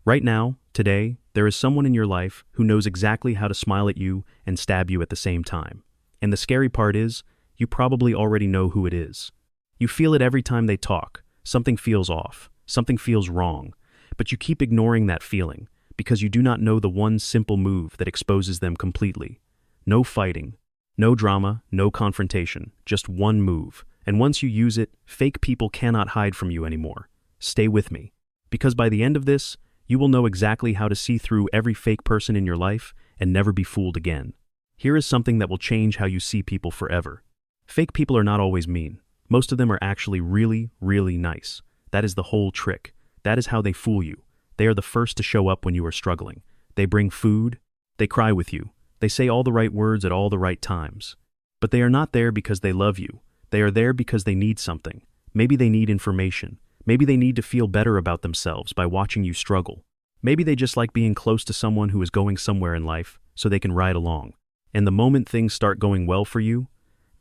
Right now, today, there is someone in your life who knows exactly how to smile at you and stab you at the same time. And the scary part is, you probably already know who it is. You feel it every time they talk. Something feels off. Something feels wrong. But you keep ignoring that feeling because you do not know the one simple move that exposes them completely. No fighting, no drama, no confrontation, just one move. And once you use it, fake people cannot hide from you anymore. Stay with me. Because by the end of this, you will know exactly how to see through every fake person in your life and never be fooled again. Here is something that will change how you see people forever. Fake people are not always mean. Most of them are actually really, really nice. That is the whole trick. That is how they fool you. They are the first to show up when you are struggling. They bring food. They cry with you. They say all the right words at all the right times. But they are not there because they love you. They are there because they need something. Maybe they need information. Maybe they need to feel better about themselves by watching you struggle. Maybe they just like being close to someone who is going somewhere in life so they can ride along. And the moment things start going well for you,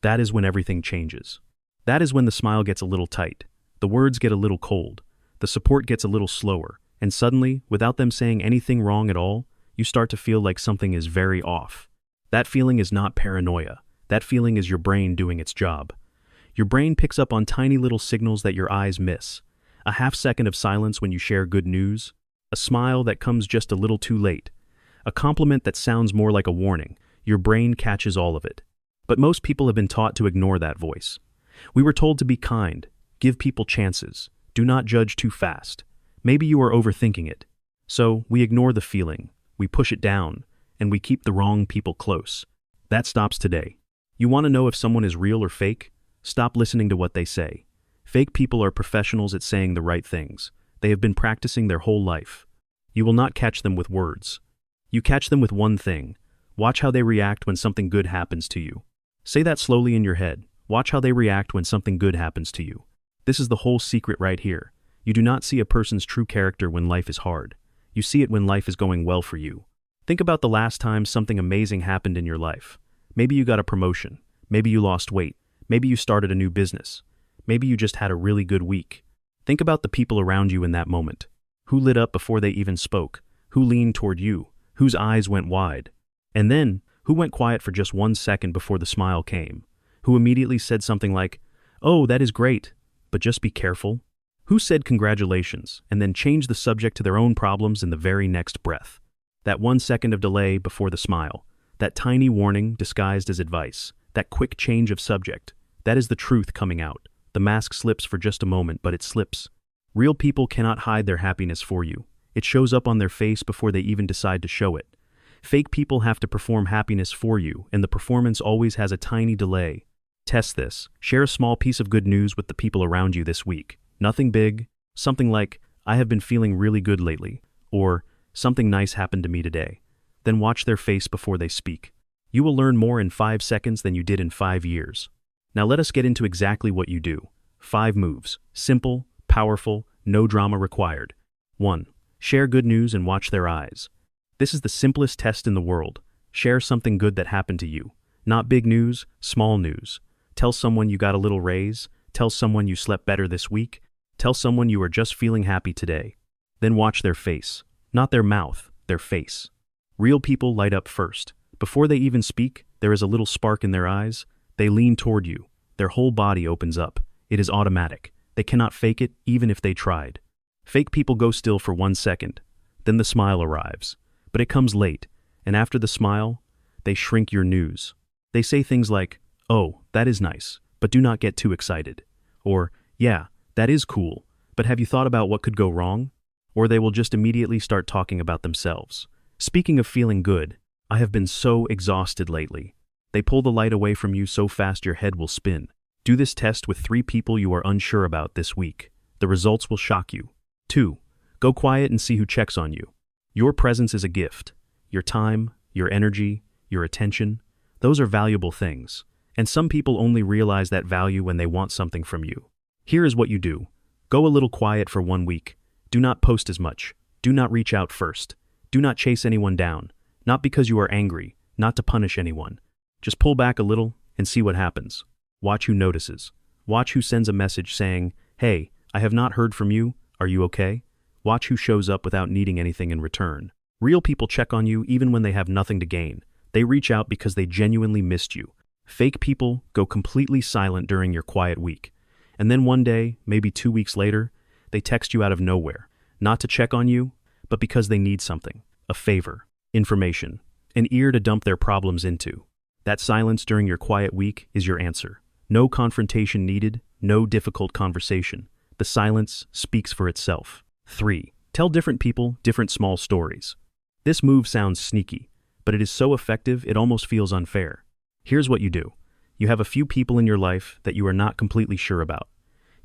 that is when everything changes. That is when the smile gets a little tight, the words get a little cold, the support gets a little slower, and suddenly, without them saying anything wrong at all, you start to feel like something is very off. That feeling is not paranoia. That feeling is your brain doing its job. Your brain picks up on tiny little signals that your eyes miss. A half second of silence when you share good news, a smile that comes just a little too late, a compliment that sounds more like a warning. Your brain catches all of it. But most people have been taught to ignore that voice. We were told to be kind, give people chances, do not judge too fast. Maybe you are overthinking it. So we ignore the feeling, we push it down, and we keep the wrong people close. That stops today. You want to know if someone is real or fake? Stop listening to what they say. Fake people are professionals at saying the right things. They have been practicing their whole life. You will not catch them with words. You catch them with one thing. Watch how they react when something good happens to you. Say that slowly in your head. Watch how they react when something good happens to you. This is the whole secret right here. You do not see a person's true character when life is hard. You see it when life is going well for you. Think about the last time something amazing happened in your life. Maybe you got a promotion. Maybe you lost weight. Maybe you started a new business. Maybe you just had a really good week. Think about the people around you in that moment. Who lit up before they even spoke? Who leaned toward you? Whose eyes went wide? And then, who went quiet for just 1 second before the smile came? Who immediately said something like, "Oh, that is great, but just be careful"? Who said congratulations and then changed the subject to their own problems in the very next breath? That 1 second of delay before the smile, that tiny warning disguised as advice, that quick change of subject, that is the truth coming out. The mask slips for just a moment, but it slips. Real people cannot hide their happiness for you. It shows up on their face before they even decide to show it. Fake people have to perform happiness for you, and the performance always has a tiny delay. Test this. Share a small piece of good news with the people around you this week. Nothing big. Something like, "I have been feeling really good lately," or "Something nice happened to me today." Then watch their face before they speak. You will learn more in 5 seconds than you did in 5 years. Now let us get into exactly what you do. 5 moves. Simple, powerful, no drama required. 1. Share good news and watch their eyes. This is the simplest test in the world. Share something good that happened to you. Not big news, small news. Tell someone you got a little raise. Tell someone you slept better this week. Tell someone you are just feeling happy today. Then watch their face. Not their mouth, their face. Real people light up first. Before they even speak, there is a little spark in their eyes. They lean toward you. Their whole body opens up. It is automatic. They cannot fake it, even if they tried. Fake people go still for 1 second. Then the smile arrives. But it comes late, and after the smile, they shrink your news. They say things like, "Oh, that is nice, but do not get too excited." Or, "Yeah, that is cool, but have you thought about what could go wrong?" Or they will just immediately start talking about themselves. Speaking of feeling good, "I have been so exhausted lately." They pull the light away from you so fast your head will spin. Do this test with 3 people you are unsure about this week. The results will shock you. 2. Go quiet and see who checks on you. Your presence is a gift. Your time, your energy, your attention, those are valuable things. And some people only realize that value when they want something from you. Here is what you do. Go a little quiet for 1 week. Do not post as much. Do not reach out first. Do not chase anyone down. Not because you are angry, not to punish anyone. Just pull back a little and see what happens. Watch who notices. Watch who sends a message saying, "Hey, I have not heard from you. Are you okay?" Watch who shows up without needing anything in return. Real people check on you even when they have nothing to gain. They reach out because they genuinely missed you. Fake people go completely silent during your quiet week. And then one day, maybe 2 weeks later, they text you out of nowhere. Not to check on you, but because they need something. A favor, information, an ear to dump their problems into. That silence during your quiet week is your answer. No confrontation needed, no difficult conversation. The silence speaks for itself. 3. Tell different people different small stories. This move sounds sneaky, but it is so effective it almost feels unfair. Here's what you do. You have a few people in your life that you are not completely sure about.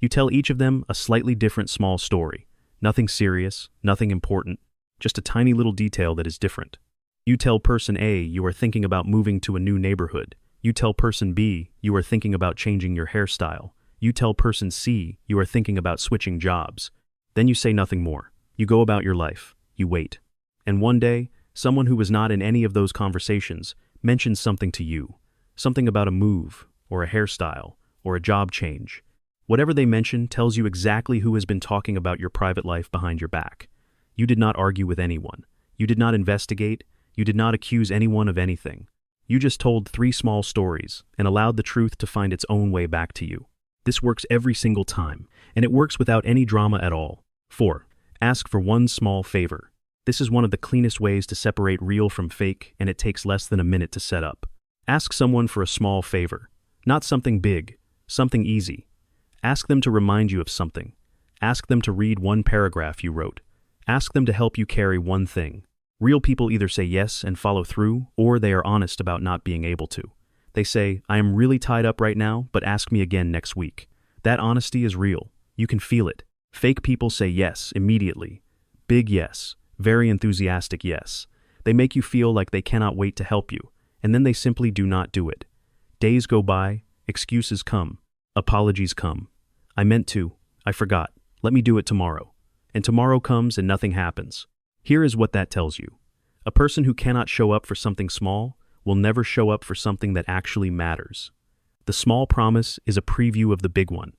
You tell each of them a slightly different small story. Nothing serious, nothing important, just a tiny little detail that is different. You tell person A you are thinking about moving to a new neighborhood. You tell person B you are thinking about changing your hairstyle. You tell person C you are thinking about switching jobs. Then you say nothing more. You go about your life. You wait. And one day, someone who was not in any of those conversations mentions something to you. Something about a move, or a hairstyle, or a job change. Whatever they mention tells you exactly who has been talking about your private life behind your back. You did not argue with anyone. You did not investigate. You did not accuse anyone of anything. You just told 3 small stories and allowed the truth to find its own way back to you. This works every single time, and it works without any drama at all. 4. Ask for one small favor. This is one of the cleanest ways to separate real from fake, and it takes less than a minute to set up. Ask someone for a small favor. Not something big, something easy. Ask them to remind you of something. Ask them to read one paragraph you wrote. Ask them to help you carry one thing. Real people either say yes and follow through, or they are honest about not being able to. They say, I am really tied up right now, but ask me again next week. That honesty is real. You can feel it. Fake people say yes immediately. Big yes. Very enthusiastic yes. They make you feel like they cannot wait to help you, and then they simply do not do it. Days go by, excuses come, apologies come. I meant to, I forgot, let me do it tomorrow. And tomorrow comes and nothing happens. Here is what that tells you. A person who cannot show up for something small will never show up for something that actually matters. The small promise is a preview of the big one.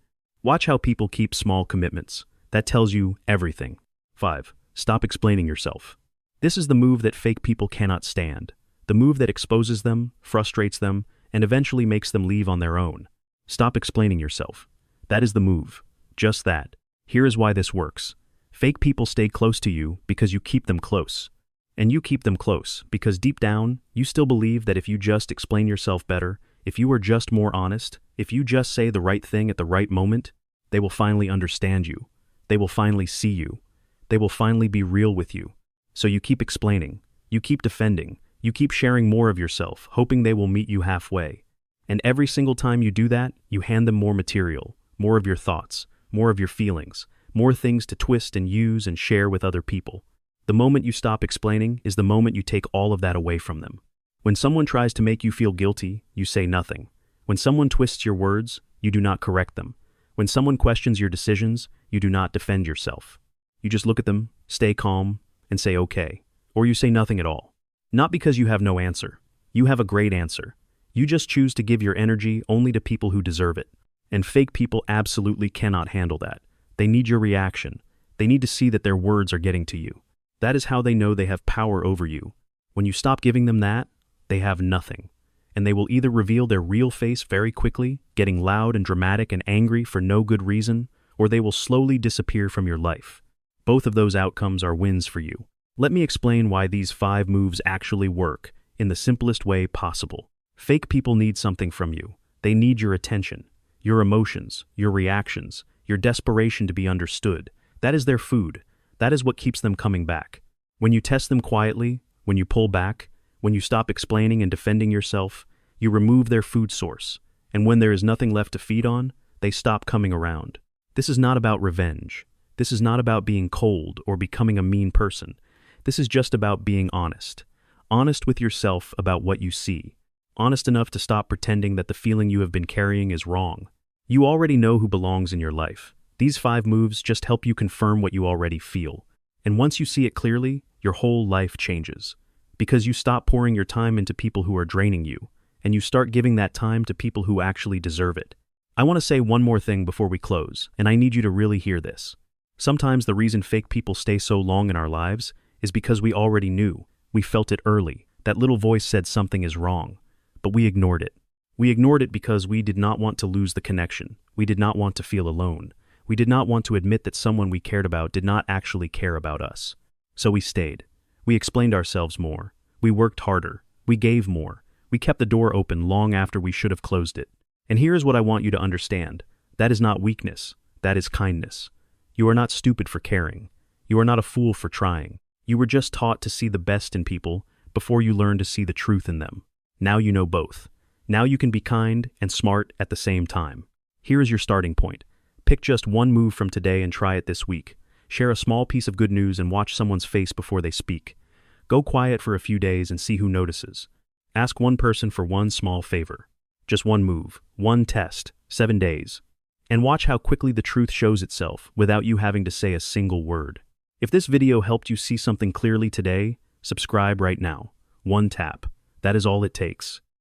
Watch how people keep small commitments. That tells you everything. 5. Stop explaining yourself. This is the move that fake people cannot stand. The move that exposes them, frustrates them, and eventually makes them leave on their own. Stop explaining yourself. That is the move. Just that. Here is why this works. Fake people stay close to you because you keep them close. And you keep them close because deep down, you still believe that if you just explain yourself better, if you are just more honest, if you just say the right thing at the right moment, they will finally understand you. They will finally see you. They will finally be real with you. So you keep explaining, you keep defending, you keep sharing more of yourself, hoping they will meet you halfway. And every single time you do that, you hand them more material, more of your thoughts, more of your feelings, more things to twist and use and share with other people. The moment you stop explaining is the moment you take all of that away from them. When someone tries to make you feel guilty, you say nothing. When someone twists your words, you do not correct them. When someone questions your decisions, you do not defend yourself. You just look at them, stay calm, and say okay. Or you say nothing at all. Not because you have no answer. You have a great answer. You just choose to give your energy only to people who deserve it. And fake people absolutely cannot handle that. They need your reaction. They need to see that their words are getting to you. That is how they know they have power over you. When you stop giving them that, they have nothing. And they will either reveal their real face very quickly, getting loud and dramatic and angry for no good reason, or they will slowly disappear from your life. Both of those outcomes are wins for you. Let me explain why these 5 moves actually work in the simplest way possible. Fake people need something from you. They need your attention, your emotions, your reactions, your desperation to be understood. That is their food. That is what keeps them coming back. When you test them quietly, when you pull back, when you stop explaining and defending yourself, you remove their food source. And when there is nothing left to feed on, they stop coming around. This is not about revenge. This is not about being cold or becoming a mean person. This is just about being honest. Honest with yourself about what you see. Honest enough to stop pretending that the feeling you have been carrying is wrong. You already know who belongs in your life. These 5 moves just help you confirm what you already feel. And once you see it clearly, your whole life changes. Because you stop pouring your time into people who are draining you, and you start giving that time to people who actually deserve it. I want to say one more thing before we close, and I need you to really hear this. Sometimes the reason fake people stay so long in our lives is because we already knew. We felt it early. That little voice said something is wrong, but we ignored it. We ignored it because we did not want to lose the connection. We did not want to feel alone. We did not want to admit that someone we cared about did not actually care about us. So we stayed. We explained ourselves more. We worked harder. We gave more. We kept the door open long after we should have closed it. And here is what I want you to understand. That is not weakness. That is kindness. You are not stupid for caring. You are not a fool for trying. You were just taught to see the best in people before you learned to see the truth in them. Now you know both. Now you can be kind and smart at the same time. Here is your starting point. Pick just one move from today and try it this week. Share a small piece of good news and watch someone's face before they speak. Go quiet for a few days and see who notices. Ask one person for one small favor. Just one move, one test, 7 days. And watch how quickly the truth shows itself without you having to say a single word. If this video helped you see something clearly today, subscribe right now. One tap. That is all it takes.